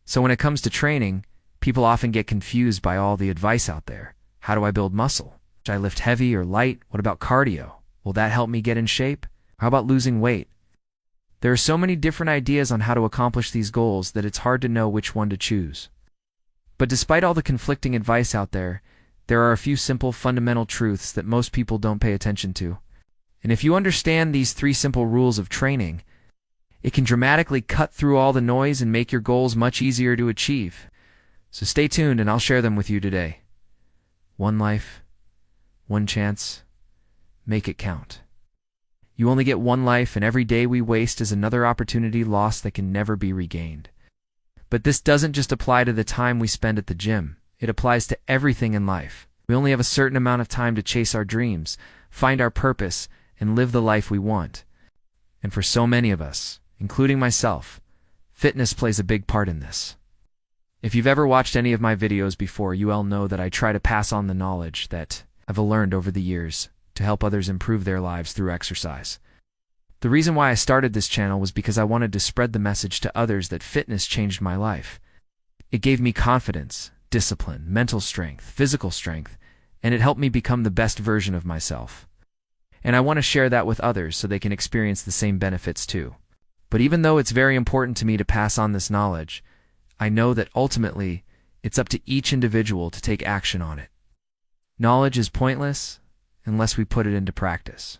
So when it comes to training, people often get confused by all the advice out there. How do I build muscle? Should I lift heavy or light? What about cardio? Will that help me get in shape? How about losing weight? There are so many different ideas on how to accomplish these goals that it's hard to know which one to choose. But despite all the conflicting advice out there are a few simple fundamental truths that most people don't pay attention to. And if you understand these 3 simple rules of training, it can dramatically cut through all the noise and make your goals much easier to achieve. So stay tuned and I'll share them with you today. 1 life, 1 chance, make it count. You only get 1 life, and every day we waste is another opportunity lost that can never be regained. But this doesn't just apply to the time we spend at the gym. It applies to everything in life. We only have a certain amount of time to chase our dreams, find our purpose, and live the life we want. And for so many of us, including myself, fitness plays a big part in this. If you've ever watched any of my videos before, you all know that I try to pass on the knowledge that I've learned over the years to help others improve their lives through exercise. The reason why I started this channel was because I wanted to spread the message to others that fitness changed my life. It gave me confidence, discipline, mental strength, physical strength, and it helped me become the best version of myself. And I want to share that with others so they can experience the same benefits too. But even though it's very important to me to pass on this knowledge, I know that ultimately it's up to each individual to take action on it. Knowledge is pointless unless we put it into practice.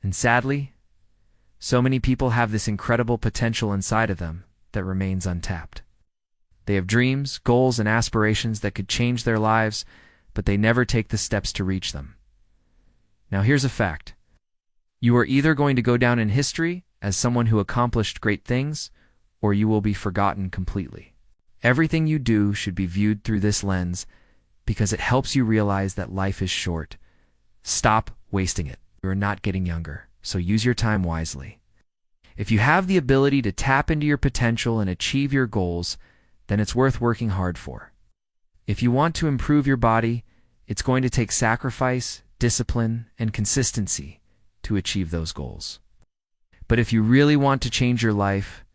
And sadly, so many people have this incredible potential inside of them that remains untapped. They have dreams, goals, and aspirations that could change their lives, but they never take the steps to reach them. Now here's a fact. You are either going to go down in history as someone who accomplished great things, or you will be forgotten completely. Everything you do should be viewed through this lens because it helps you realize that life is short. Stop wasting it. You are not getting younger, so use your time wisely. If you have the ability to tap into your potential and achieve your goals, then it's worth working hard for. If you want to improve your body, it's going to take sacrifice, discipline, and consistency to achieve those goals. But if you really want to change your life,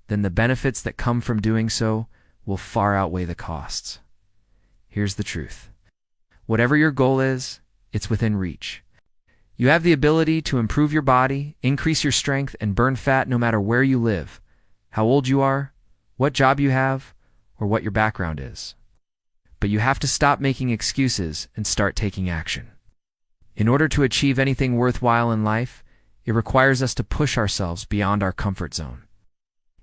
then the benefits that come from doing so will far outweigh the costs. Here's the truth. Whatever your goal is, it's within reach. You have the ability to improve your body, increase your strength, and burn fat no matter where you live, how old you are, what job you have, or what your background is. But you have to stop making excuses and start taking action. In order to achieve anything worthwhile in life, it requires us to push ourselves beyond our comfort zone.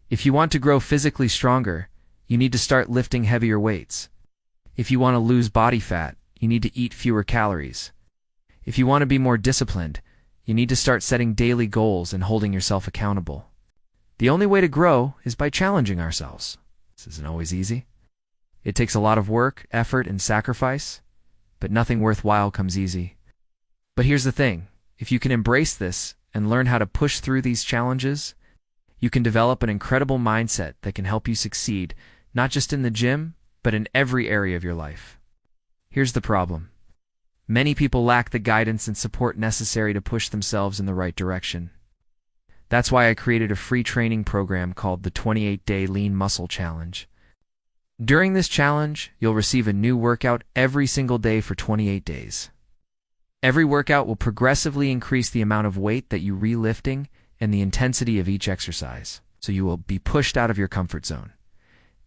If you want to grow physically stronger, you need to start lifting heavier weights. If you want to lose body fat, you need to eat fewer calories. If you want to be more disciplined, you need to start setting daily goals and holding yourself accountable. The only way to grow is by challenging ourselves. This isn't always easy. It takes a lot of work, effort, and sacrifice, but nothing worthwhile comes easy. But here's the thing. If you can embrace this and learn how to push through these challenges, you can develop an incredible mindset that can help you succeed, not just in the gym, but in every area of your life. Here's the problem. Many people lack the guidance and support necessary to push themselves in the right direction. That's why I created a free training program called the 28-Day Lean Muscle Challenge. During this challenge, you'll receive a new workout every single day for 28 days. Every workout will progressively increase the amount of weight that you re-lifting and the intensity of each exercise, so you will be pushed out of your comfort zone.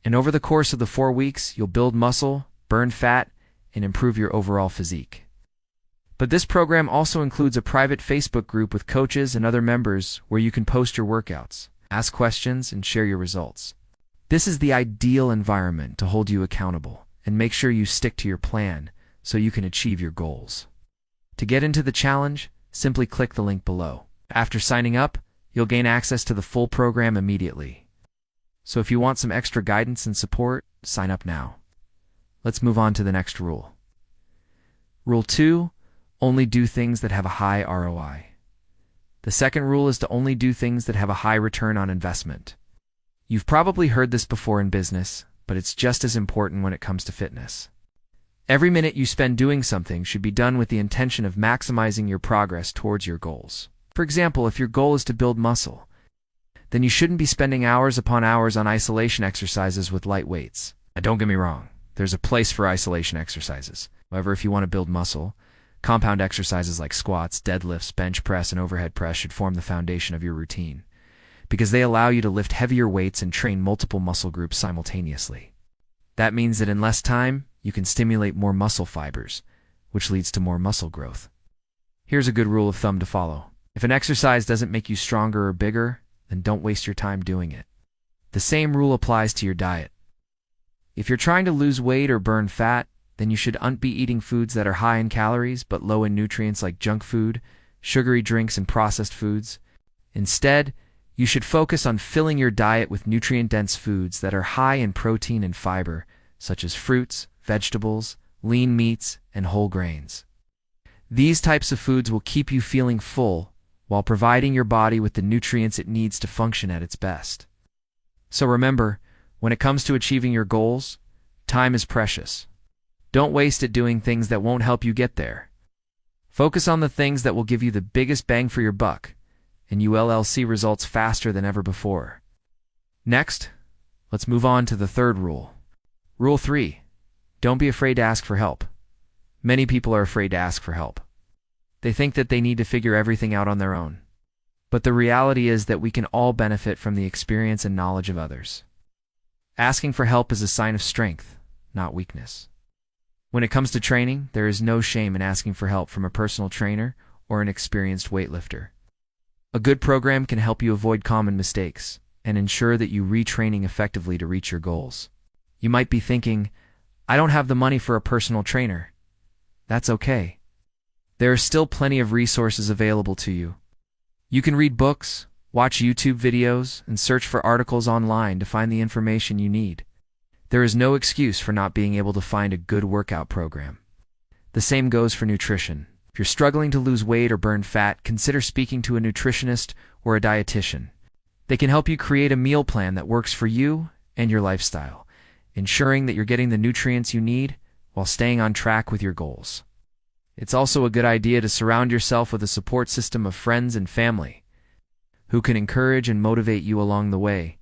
And over the course of the 4 weeks, you'll build muscle, burn fat, and improve your overall physique. But this program also includes a private Facebook group with coaches and other members where you can post your workouts, ask questions, and share your results. This is the ideal environment to hold you accountable and make sure you stick to your plan so you can achieve your goals. To get into the challenge, simply click the link below. After signing up, you'll gain access to the full program immediately. So if you want some extra guidance and support, sign up now. Let's move on to the next rule. Rule 2. Only do things that have a high ROI. The second rule is to only do things that have a high return on investment. You've probably heard this before in business, but it's just as important when it comes to fitness. Every minute you spend doing something should be done with the intention of maximizing your progress towards your goals. For example, if your goal is to build muscle, then you shouldn't be spending hours upon hours on isolation exercises with light weights. Now, don't get me wrong, there's a place for isolation exercises. However, if you want to build muscle, compound exercises like squats, deadlifts, bench press, and overhead press should form the foundation of your routine, because they allow you to lift heavier weights and train multiple muscle groups simultaneously. That means that in less time, you can stimulate more muscle fibers, which leads to more muscle growth. Here's a good rule of thumb to follow. If an exercise doesn't make you stronger or bigger, then don't waste your time doing it. The same rule applies to your diet. If you're trying to lose weight or burn fat, then you should be eating foods that are high in calories but low in nutrients like junk food, sugary drinks, and processed foods. Instead, you should focus on filling your diet with nutrient-dense foods that are high in protein and fiber, such as fruits, vegetables, lean meats, and whole grains. These types of foods will keep you feeling full while providing your body with the nutrients it needs to function at its best. So remember, when it comes to achieving your goals, time is precious. Don't waste it doing things that won't help you get there. Focus on the things that will give you the biggest bang for your buck, and you will see results faster than ever before. Next, let's move on to the third rule. Rule 3. Don't be afraid to ask for help. Many people are afraid to ask for help. They think that they need to figure everything out on their own. But the reality is that we can all benefit from the experience and knowledge of others. Asking for help is a sign of strength, not weakness. When it comes to training, there is no shame in asking for help from a personal trainer or an experienced weightlifter. A good program can help you avoid common mistakes and ensure that you retraining effectively to reach your goals. You might be thinking, I don't have the money for a personal trainer. That's okay. There are still plenty of resources available to you. You can read books, watch YouTube videos, and search for articles online to find the information you need. There is no excuse for not being able to find a good workout program. The same goes for nutrition. If you're struggling to lose weight or burn fat, consider speaking to a nutritionist or a dietitian. They can help you create a meal plan that works for you and your lifestyle, ensuring that you're getting the nutrients you need while staying on track with your goals. It's also a good idea to surround yourself with a support system of friends and family who can encourage and motivate you along the way.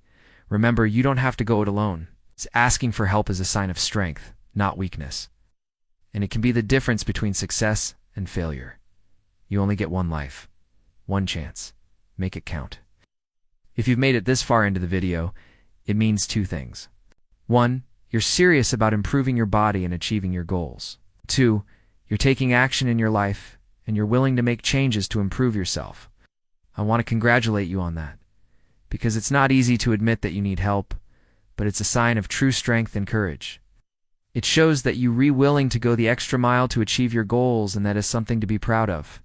Remember, you don't have to go it alone. Asking for help is a sign of strength, not weakness. And it can be the difference between success and failure. You only get one life, one chance. Make it count. If you've made it this far into the video, it means two things. 1, you're serious about improving your body and achieving your goals. 2, you're taking action in your life, and you're willing to make changes to improve yourself. I want to congratulate you on that, because it's not easy to admit that you need help, but it's a sign of true strength and courage. It shows that you're willing to go the extra mile to achieve your goals, and that is something to be proud of.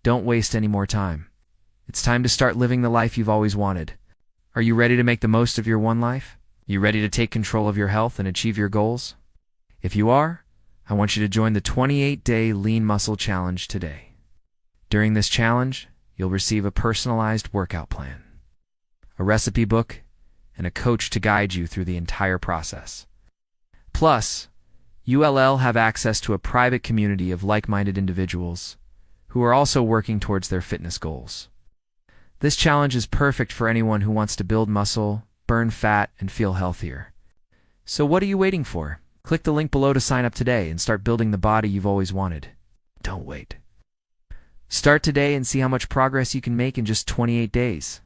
Don't waste any more time. It's time to start living the life you've always wanted. Are you ready to make the most of your one life? You ready to take control of your health and achieve your goals? If you are, I want you to join the 28-day Lean Muscle Challenge today. During this challenge, you'll receive a personalized workout plan, a recipe book, and a coach to guide you through the entire process. Plus, you'll have access to a private community of like-minded individuals who are also working towards their fitness goals. This challenge is perfect for anyone who wants to build muscle, burn fat, and feel healthier. So what are you waiting for? Click the link below to sign up today and start building the body you've always wanted. Don't wait. Start today and see how much progress you can make in just 28 days.